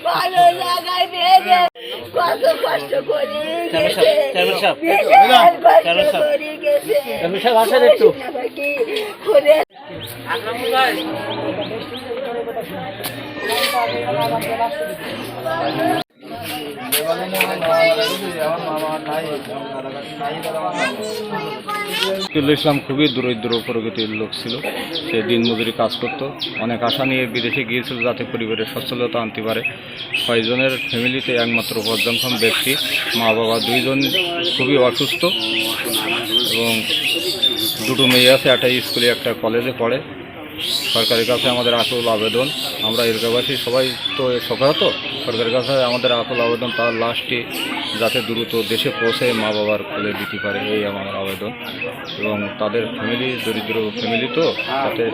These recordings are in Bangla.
ভালো লাগায় কত কষ্ট করি ইসলাম খুবই দরিদ্র প্রকৃতির লোক ছিল। সে দিনমজুরি কাজ করত, অনেক আশা নিয়ে বিদেশে গিয়েছিল যাতে পরিবারের সচ্ছলতা আনতে পারে। 6 জনের ফ্যামিলিতে একমাত্র উপার্জনক্ষম ব্যক্তি, মা বাবা 2 জন খুবই অসুস্থ এবং 2টো মেয়ে আছে, একটা স্কুলে একটা কলেজে পড়ে। সরকারের কাছে আমাদের আকুল আবেদন, আমরা এলাকাবাসী সবাই তো সকালত, সরকারের কাছে আমাদের আকুল আবেদন তার লাশটি যাতে দ্রুত দেশে পৌঁছে মা বাবার কোলে দিতে পারে, এই আমার আবেদন। এবং তাদের ফ্যামিলি দরিদ্র ফ্যামিলি তো, যাতে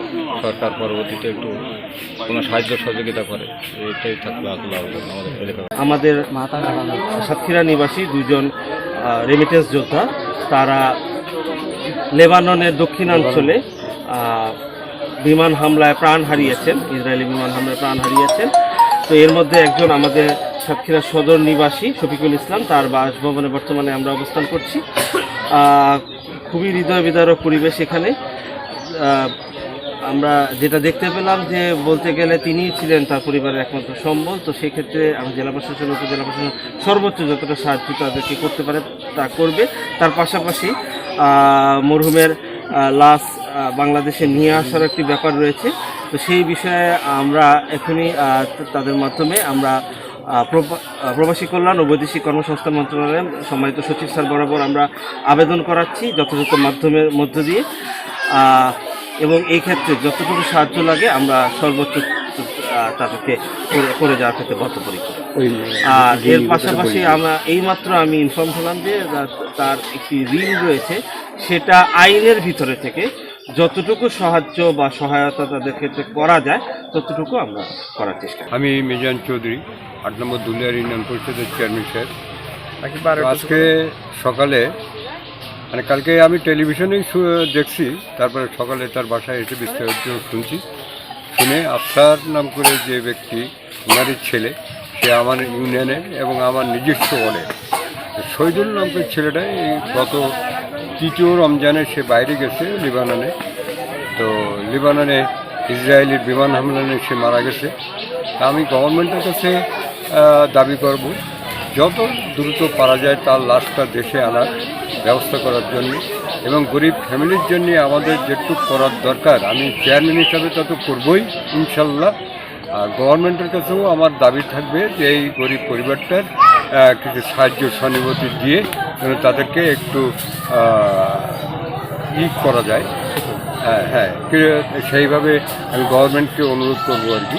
সরকার পরবর্তীতে একটু কোনো সাহায্য সহযোগিতা করে, এটাই থাকবে আকুল আবেদন আমাদের এলাকা। আমাদের সাতক্ষীরা নিবাসী 2 জন রেমিটেন্স যোদ্ধা, তারা লেবাননের দক্ষিণাঞ্চলে বিমান হামলায় প্রাণ হারিয়েছেন, ইসরায়েলি বিমান হামলায় প্রাণ হারিয়েছেন। তো এর মধ্যে একজন আমাদের সাতক্ষীরা সদর নিবাসী শফিকুল ইসলাম, তার বাসভবনে বর্তমানে আমরা অবস্থান করছি। খুবই হৃদয় বিদারক পরিবেশ এখানে। আমরা যেটা দেখতে পেলাম যে বলতে গেলে তিনিই ছিলেন তার পরিবারের একমাত্র সম্বল। তো সেক্ষেত্রে আমি জেলা প্রশাসন, উপজেলা প্রশাসন সর্বোচ্চ যতটা সাহায্য তাদেরকে করতে পারে তা করবে। তার পাশাপাশি মরহুমের লাশ বাংলাদেশে নিয়ে আসার একটি ব্যাপার রয়েছে। তো সেই বিষয়ে আমরা এখনই তাদের মাধ্যমে আমরা প্রবাসী কল্যাণ ও বৈদেশিক কর্মসংস্থান মন্ত্রণালয়ের সম্মানিত সচিব স্যার বরাবর আমরা আবেদন করাচ্ছি যথাযথ মাধ্যমের মধ্য দিয়ে, এবং এই ক্ষেত্রে যতটুকু সাহায্য লাগে আমরা সর্বোচ্চ তাদেরকে করে যাওয়ার ক্ষেত্রে বদ্ধপরিকর। আর এর পাশাপাশি এইমাত্র আমি ইনফর্ম হলাম যে তার একটি ঋণ রয়েছে, সেটা আইনের ভিতরে থেকে যতটুকু সাহায্য বা সহায়তা তাদের ক্ষেত্রে করা যায় ততটুকু আমরা করার চেষ্টা করি। আমি মিজান চৌধুরী, 8 নম্বর দুলিয়ার ইউনিয়ন পরিষদের চেয়ারম্যান সাহেব। আজকে সকালে মানে কালকে আমি টেলিভিশনেই দেখছি, তারপরে সকালে তার বাসায় এসে বিস্তারিত শুনছি। শুনে আফসার নাম করে যে ব্যক্তি, ওনারই ছেলে, সে আমার ইউনিয়নের এবং আমার নিজস্ব বলে শহীদুল নাম করে ছেলেটাই গত 3য় রমজানে সে বাইরে গেছে লেবাননে। তো লেবাননে ইসরায়েলের বিমান হামলায় সে মারা গেছে। আমি গভর্নমেন্টের কাছে দাবি করব যত দ্রুত পারা যায় তার লাশটা দেশে আনার ব্যবস্থা করার জন্য, এবং গরিব ফ্যামিলির জন্য আমাদের যেটুকু করার দরকার আমি চেয়ারম্যান হিসাবে তত করবই ইনশাল্লাহ। আর গভর্নমেন্টের কাছেও আমার দাবি থাকবে যে এই গরিব পরিবারটার কিছু সাহায্য সহানুভূতি দিয়ে তাদেরকে একটু করা যায়। হ্যাঁ, সেইভাবে আমি গভর্নমেন্টকে অনুরোধ করবো আর কি।